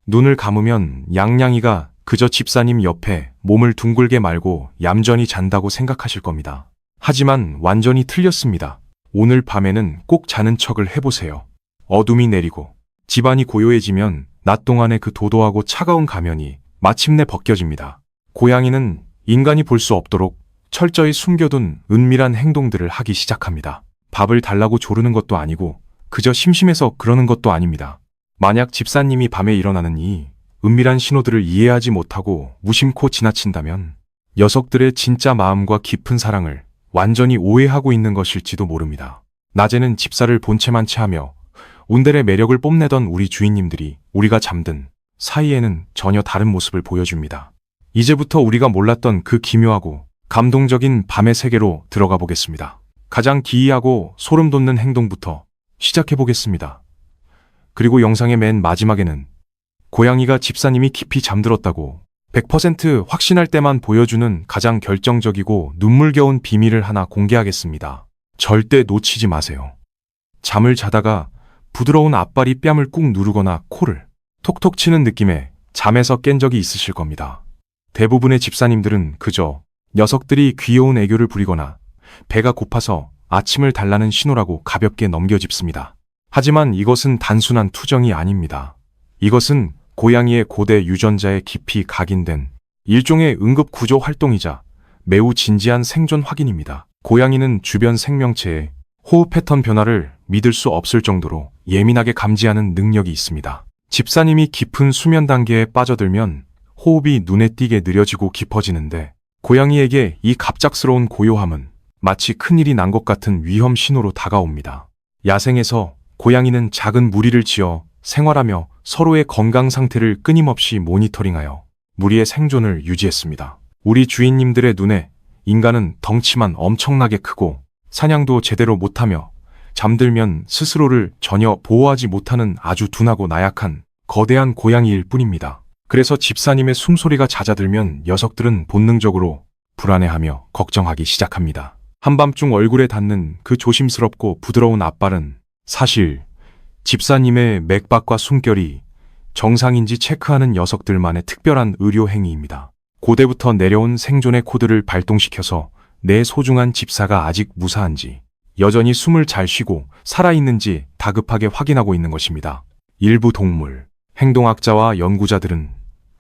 눈을 감으면 양냥이가 그저 집사님 옆에 몸을 둥글게 말고 얌전히 잔다고 생각하실 겁니다. 하지만 완전히 틀렸습니다. 오늘 밤에는 꼭 자는 척을 해보세요. 어둠이 내리고 집안이 고요해지면 낮 동안의 그 도도하고 차가운 가면이 마침내 벗겨집니다. 고양이는 인간이 볼 수 없도록 철저히 숨겨둔 은밀한 행동들을 하기 시작합니다. 밥을 달라고 조르는 것도 아니고 그저 심심해서 그러는 것도 아닙니다. 만약 집사님이 밤에 일어나는 이 은밀한 신호들을 이해하지 못하고 무심코 지나친다면 녀석들의 진짜 마음과 깊은 사랑을 완전히 오해하고 있는 것일지도 모릅니다. 낮에는 집사를 본체만 채하며 온델의 매력을 뽐내던 우리 주인님들이 우리가 잠든 사이에는 전혀 다른 모습을 보여줍니다. 이제부터 우리가 몰랐던 그 기묘하고 감동적인 밤의 세계로 들어가 보겠습니다. 가장 기이하고 소름 돋는 행동부터 시작해 보겠습니다. 그리고 영상의 맨 마지막에는 고양이가 집사님이 깊이 잠들었다고 100% 확신할 때만 보여주는 가장 결정적이고 눈물겨운 비밀을 하나 공개하겠습니다. 절대 놓치지 마세요. 잠을 자다가 부드러운 앞발이 뺨을 꾹 누르거나 코를 톡톡 치는 느낌에 잠에서 깬 적이 있으실 겁니다. 대부분의 집사님들은 그저 녀석들이 귀여운 애교를 부리거나 배가 고파서 아침을 달라는 신호라고 가볍게 넘겨짚습니다. 하지만 이것은 단순한 투정이 아닙니다. 이것은 고양이의 고대 유전자에 깊이 각인된 일종의 응급 구조 활동이자 매우 진지한 생존 확인입니다. 고양이는 주변 생명체의 호흡 패턴 변화를 믿을 수 없을 정도로 예민하게 감지하는 능력이 있습니다. 집사님이 깊은 수면 단계에 빠져들면 호흡이 눈에 띄게 느려지고 깊어지는데 고양이에게 이 갑작스러운 고요함은 마치 큰일이 난 것 같은 위험 신호로 다가옵니다. 야생에서 고양이는 작은 무리를 지어 생활하며 서로의 건강 상태를 끊임없이 모니터링하여 무리의 생존을 유지했습니다. 우리 주인님들의 눈에 인간은 덩치만 엄청나게 크고 사냥도 제대로 못하며 잠들면 스스로를 전혀 보호하지 못하는 아주 둔하고 나약한 거대한 고양이일 뿐입니다. 그래서 집사님의 숨소리가 잦아들면 녀석들은 본능적으로 불안해하며 걱정하기 시작합니다. 한밤중 얼굴에 닿는 그 조심스럽고 부드러운 앞발은 사실 집사님의 맥박과 숨결이 정상인지 체크하는 녀석들만의 특별한 의료 행위입니다. 고대부터 내려온 생존의 코드를 발동시켜서 내 소중한 집사가 아직 무사한지, 여전히 숨을 잘 쉬고 살아있는지 다급하게 확인하고 있는 것입니다. 일부 동물, 행동학자와 연구자들은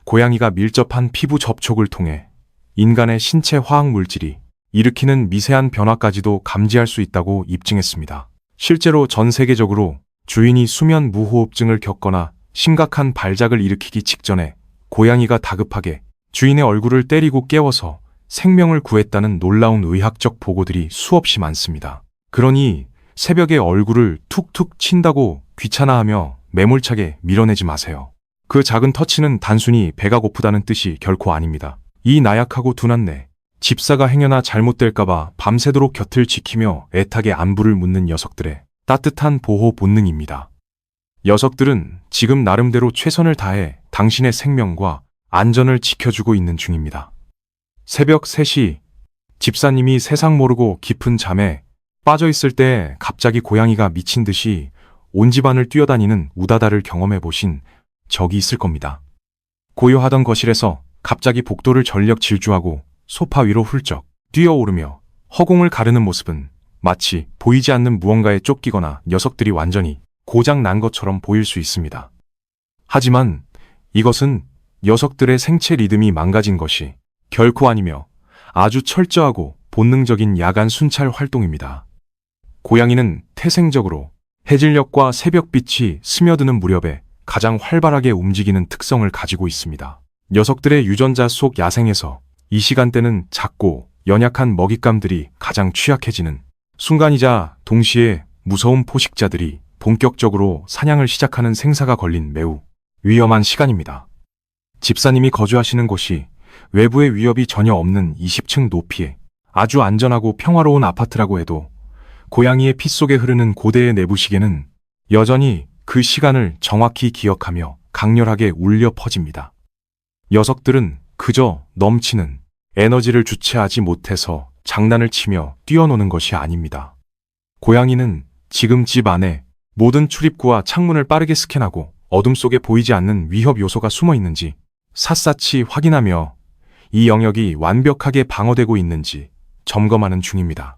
고양이가 밀접한 피부 접촉을 통해 인간의 신체 화학 물질이 일으키는 미세한 변화까지도 감지할 수 있다고 입증했습니다. 실제로 전 세계적으로 주인이 수면 무호흡증을 겪거나 심각한 발작을 일으키기 직전에 고양이가 다급하게 주인의 얼굴을 때리고 깨워서 생명을 구했다는 놀라운 의학적 보고들이 수없이 많습니다. 그러니 새벽에 얼굴을 툭툭 친다고 귀찮아하며 매몰차게 밀어내지 마세요. 그 작은 터치는 단순히 배가 고프다는 뜻이 결코 아닙니다. 이 나약하고 둔한 내 집사가 행여나 잘못될까봐 밤새도록 곁을 지키며 애타게 안부를 묻는 녀석들의 따뜻한 보호 본능입니다. 녀석들은 지금 나름대로 최선을 다해 당신의 생명과 안전을 지켜주고 있는 중입니다. 새벽 3시, 집사님이 세상 모르고 깊은 잠에 빠져 있을 때 갑자기 고양이가 미친 듯이 온 집안을 뛰어다니는 우다다를 경험해 보신 적이 있을 겁니다. 고요하던 거실에서 갑자기 복도를 전력 질주하고 소파 위로 훌쩍 뛰어오르며 허공을 가르는 모습은 마치 보이지 않는 무언가에 쫓기거나 녀석들이 완전히 고장 난 것처럼 보일 수 있습니다. 하지만 이것은 녀석들의 생체 리듬이 망가진 것이 결코 아니며 아주 철저하고 본능적인 야간 순찰 활동입니다. 고양이는 태생적으로 해질녘과 새벽빛이 스며드는 무렵에 가장 활발하게 움직이는 특성을 가지고 있습니다. 녀석들의 유전자 속 야생에서 이 시간대는 작고 연약한 먹잇감들이 가장 취약해지는 순간이자 동시에 무서운 포식자들이 본격적으로 사냥을 시작하는 생사가 걸린 매우 위험한 시간입니다. 집사님이 거주하시는 곳이 외부의 위협이 전혀 없는 20층 높이의 아주 안전하고 평화로운 아파트라고 해도 고양이의 피 속에 흐르는 고대의 내부시계는 여전히 그 시간을 정확히 기억하며 강렬하게 울려 퍼집니다. 녀석들은 그저 넘치는 에너지를 주체하지 못해서 장난을 치며 뛰어노는 것이 아닙니다. 고양이는 지금 집 안에 모든 출입구와 창문을 빠르게 스캔하고 어둠 속에 보이지 않는 위협 요소가 숨어 있는지 샅샅이 확인하며 이 영역이 완벽하게 방어되고 있는지 점검하는 중입니다.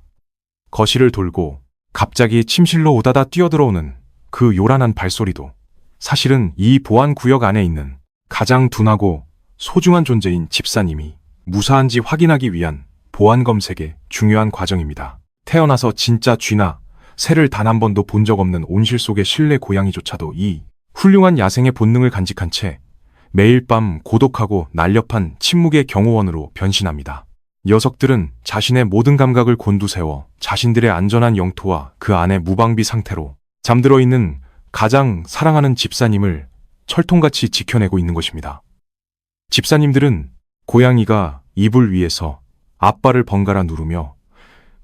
거실을 돌고 갑자기 침실로 오다다 뛰어들어오는 그 요란한 발소리도 사실은 이 보안 구역 안에 있는 가장 둔하고 소중한 존재인 집사님이 무사한지 확인하기 위한 보안 검색의 중요한 과정입니다. 태어나서 진짜 쥐나 새를 단 한 번도 본 적 없는 온실 속의 실내 고양이조차도 이 훌륭한 야생의 본능을 간직한 채 매일 밤 고독하고 날렵한 침묵의 경호원으로 변신합니다. 녀석들은 자신의 모든 감각을 곤두세워 자신들의 안전한 영토와 그 안의 무방비 상태로 잠들어 있는 가장 사랑하는 집사님을 철통같이 지켜내고 있는 것입니다. 집사님들은 고양이가 이불 위에서 앞발을 번갈아 누르며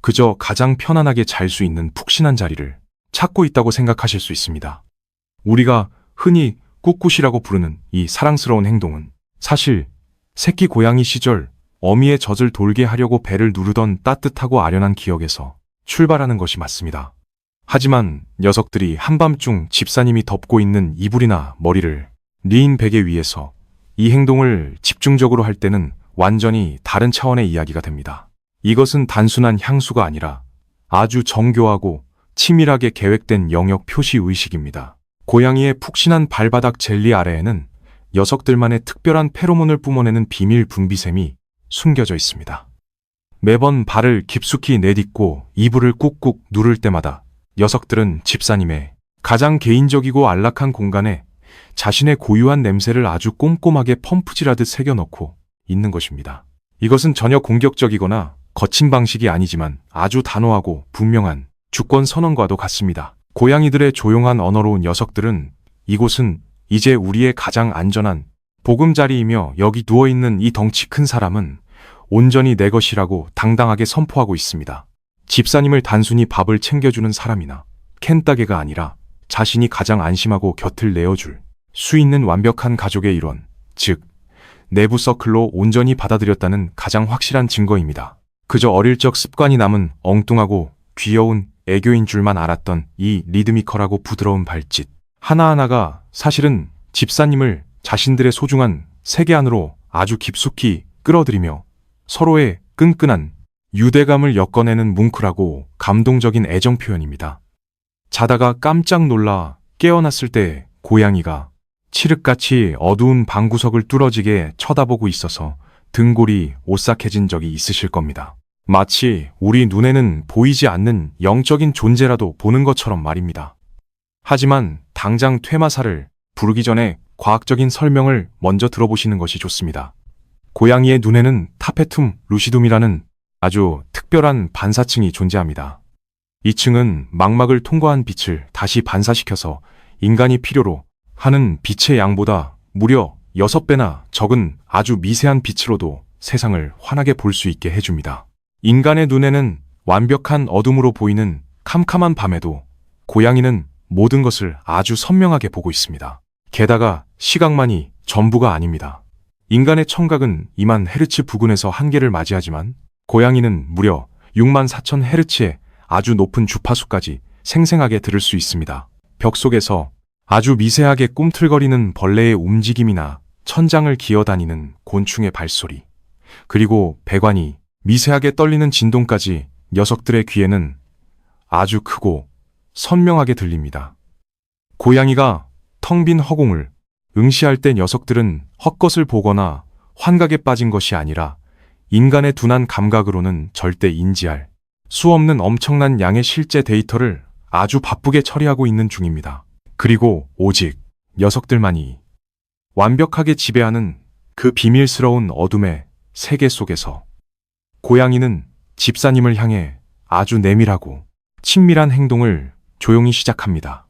그저 가장 편안하게 잘 수 있는 푹신한 자리를 찾고 있다고 생각하실 수 있습니다. 우리가 흔히 꿋꿋이라고 부르는 이 사랑스러운 행동은 사실 새끼 고양이 시절 어미의 젖을 돌게 하려고 배를 누르던 따뜻하고 아련한 기억에서 출발하는 것이 맞습니다. 하지만 녀석들이 한밤중 집사님이 덮고 있는 이불이나 머리를 린 베개 위에서 이 행동을 집중적으로 할 때는 완전히 다른 차원의 이야기가 됩니다. 이것은 단순한 향수가 아니라 아주 정교하고 치밀하게 계획된 영역 표시 의식입니다. 고양이의 푹신한 발바닥 젤리 아래에는 녀석들만의 특별한 페로몬을 뿜어내는 비밀 분비샘이 숨겨져 있습니다. 매번 발을 깊숙이 내딛고 이불을 꾹꾹 누를 때마다 녀석들은 집사님의 가장 개인적이고 안락한 공간에 자신의 고유한 냄새를 아주 꼼꼼하게 펌프질하듯 새겨넣고 있는 것입니다. 이것은 전혀 공격적이거나 거친 방식이 아니지만 아주 단호하고 분명한 주권 선언과도 같습니다. 고양이들의 조용한 언어로 녀석들은 이곳은 이제 우리의 가장 안전한 보금자리이며 여기 누워있는 이 덩치 큰 사람은 온전히 내 것이라고 당당하게 선포하고 있습니다. 집사님을 단순히 밥을 챙겨주는 사람이나 캔따개가 아니라 자신이 가장 안심하고 곁을 내어줄 수 있는 완벽한 가족의 일원, 즉 내부 서클로 온전히 받아들였다는 가장 확실한 증거입니다. 그저 어릴 적 습관이 남은 엉뚱하고 귀여운 애교인 줄만 알았던 이 리드미컬하고 부드러운 발짓 하나하나가 사실은 집사님을 자신들의 소중한 세계 안으로 아주 깊숙이 끌어들이며 서로의 끈끈한 유대감을 엮어내는 뭉클하고 감동적인 애정 표현입니다. 자다가 깜짝 놀라 깨어났을 때 고양이가 칠흑같이 어두운 방구석을 뚫어지게 쳐다보고 있어서 등골이 오싹해진 적이 있으실 겁니다. 마치 우리 눈에는 보이지 않는 영적인 존재라도 보는 것처럼 말입니다. 하지만 당장 퇴마사를 부르기 전에 과학적인 설명을 먼저 들어보시는 것이 좋습니다. 고양이의 눈에는 타페툼 루시둠이라는 아주 특별한 반사층이 존재합니다. 이 층은 망막을 통과한 빛을 다시 반사시켜서 인간이 필요로 하는 빛의 양보다 무려 6배나 적은 아주 미세한 빛으로도 세상을 환하게 볼 수 있게 해줍니다. 인간의 눈에는 완벽한 어둠으로 보이는 캄캄한 밤에도 고양이는 모든 것을 아주 선명하게 보고 있습니다. 게다가 시각만이 전부가 아닙니다. 인간의 청각은 2만 헤르츠 부근에서 한계를 맞이하지만 고양이는 무려 6만 4천 헤르츠의 아주 높은 주파수까지 생생하게 들을 수 있습니다. 벽 속에서 아주 미세하게 꿈틀거리는 벌레의 움직임이나 천장을 기어다니는 곤충의 발소리, 그리고 배관이 미세하게 떨리는 진동까지 녀석들의 귀에는 아주 크고 선명하게 들립니다. 고양이가 텅 빈 허공을 응시할 때 녀석들은 헛것을 보거나 환각에 빠진 것이 아니라 인간의 둔한 감각으로는 절대 인지할 수 없는 엄청난 양의 실제 데이터를 아주 바쁘게 처리하고 있는 중입니다. 그리고 오직 녀석들만이 완벽하게 지배하는 그 비밀스러운 어둠의 세계 속에서 고양이는 집사님을 향해 아주 내밀하고 친밀한 행동을 조용히 시작합니다.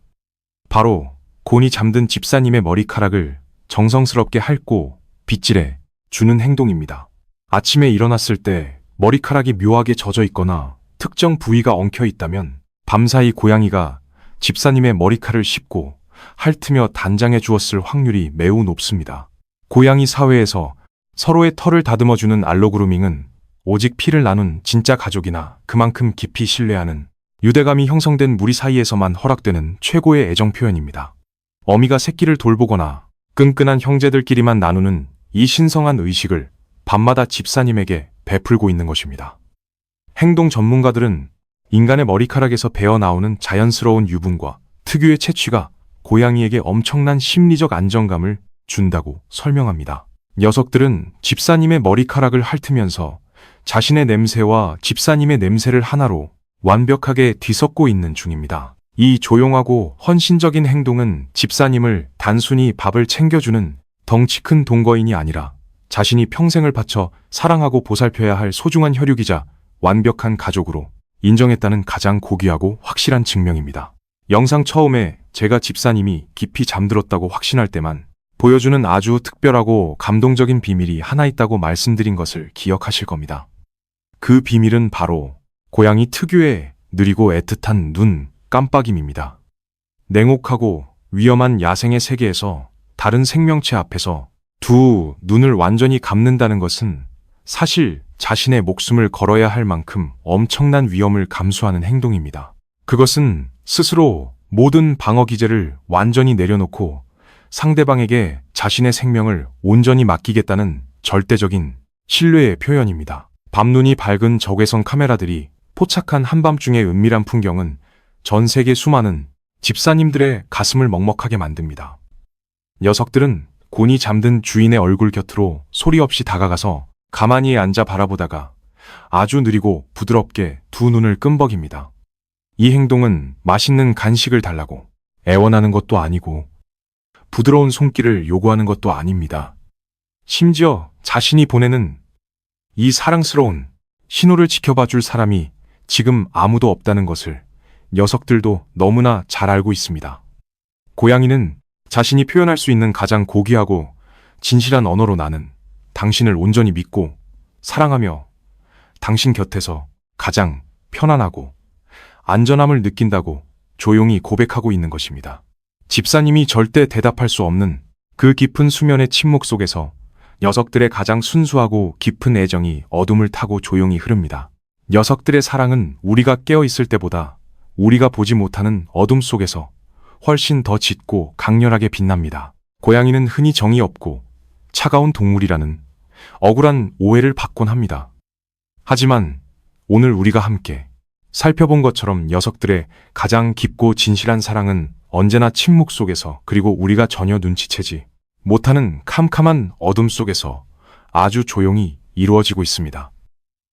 바로 곤히 잠든 집사님의 머리카락을 정성스럽게 핥고 빗질해 주는 행동입니다. 아침에 일어났을 때 머리카락이 묘하게 젖어 있거나 특정 부위가 엉켜 있다면 밤사이 고양이가 집사님의 머리카락을 씹고 핥으며 단장해 주었을 확률이 매우 높습니다. 고양이 사회에서 서로의 털을 다듬어주는 알로그루밍은 오직 피를 나눈 진짜 가족이나 그만큼 깊이 신뢰하는 유대감이 형성된 무리 사이에서만 허락되는 최고의 애정 표현입니다. 어미가 새끼를 돌보거나 끈끈한 형제들끼리만 나누는 이 신성한 의식을 밤마다 집사님에게 베풀고 있는 것입니다. 행동 전문가들은 인간의 머리카락에서 배어나오는 자연스러운 유분과 특유의 채취가 고양이에게 엄청난 심리적 안정감을 준다고 설명합니다. 녀석들은 집사님의 머리카락을 핥으면서 자신의 냄새와 집사님의 냄새를 하나로 완벽하게 뒤섞고 있는 중입니다. 이 조용하고 헌신적인 행동은 집사님을 단순히 밥을 챙겨주는 덩치 큰 동거인이 아니라 자신이 평생을 바쳐 사랑하고 보살펴야 할 소중한 혈육이자 완벽한 가족으로 인정했다는 가장 고귀하고 확실한 증명입니다. 영상 처음에 제가 집사님이 깊이 잠들었다고 확신할 때만 보여주는 아주 특별하고 감동적인 비밀이 하나 있다고 말씀드린 것을 기억하실 겁니다. 그 비밀은 바로 고양이 특유의 느리고 애틋한 눈 깜빡임입니다. 냉혹하고 위험한 야생의 세계에서 다른 생명체 앞에서 두 눈을 완전히 감는다는 것은 사실 자신의 목숨을 걸어야 할 만큼 엄청난 위험을 감수하는 행동입니다. 그것은 스스로 모든 방어 기제를 완전히 내려놓고 상대방에게 자신의 생명을 온전히 맡기겠다는 절대적인 신뢰의 표현입니다. 밤눈이 밝은 적외선 카메라들이 포착한 한밤중의 은밀한 풍경은 전 세계 수많은 집사님들의 가슴을 먹먹하게 만듭니다. 녀석들은 곤히 잠든 주인의 얼굴 곁으로 소리 없이 다가가서 가만히 앉아 바라보다가 아주 느리고 부드럽게 두 눈을 끔벅입니다. 이 행동은 맛있는 간식을 달라고 애원하는 것도 아니고 부드러운 손길을 요구하는 것도 아닙니다. 심지어 자신이 보내는 이 사랑스러운 신호를 지켜봐 줄 사람이 지금 아무도 없다는 것을 녀석들도 너무나 잘 알고 있습니다. 고양이는 자신이 표현할 수 있는 가장 고귀하고 진실한 언어로 나는 당신을 온전히 믿고 사랑하며 당신 곁에서 가장 편안하고 안전함을 느낀다고 조용히 고백하고 있는 것입니다. 집사님이 절대 대답할 수 없는 그 깊은 수면의 침묵 속에서 녀석들의 가장 순수하고 깊은 애정이 어둠을 타고 조용히 흐릅니다. 녀석들의 사랑은 우리가 깨어 있을 때보다 우리가 보지 못하는 어둠 속에서 훨씬 더 짙고 강렬하게 빛납니다. 고양이는 흔히 정이 없고 차가운 동물이라는 억울한 오해를 받곤 합니다. 하지만 오늘 우리가 함께 살펴본 것처럼 녀석들의 가장 깊고 진실한 사랑은 언제나 침묵 속에서 그리고 우리가 전혀 눈치채지 못하는 캄캄한 어둠 속에서 아주 조용히 이루어지고 있습니다.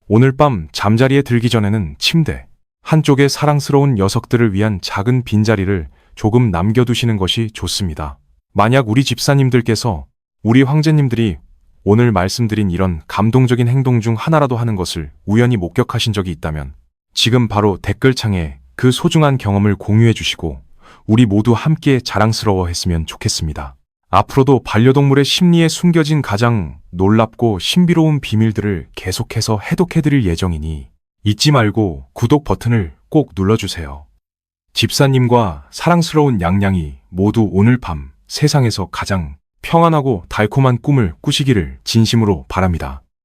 오늘 밤 잠자리에 들기 전에는 침대 한쪽에 사랑스러운 녀석들을 위한 작은 빈자리를 조금 남겨두시는 것이 좋습니다. 만약 우리 집사님들께서 우리 황제님들이 오늘 말씀드린 이런 감동적인 행동 중 하나라도 하는 것을 우연히 목격하신 적이 있다면 지금 바로 댓글창에 그 소중한 경험을 공유해 주시고 우리 모두 함께 자랑스러워했으면 좋겠습니다. 앞으로도 반려동물의 심리에 숨겨진 가장 놀랍고 신비로운 비밀들을 계속해서 해독해드릴 예정이니 잊지 말고 구독 버튼을 꼭 눌러주세요. 집사님과 사랑스러운 양양이 모두 오늘 밤 세상에서 가장 평안하고 달콤한 꿈을 꾸시기를 진심으로 바랍니다.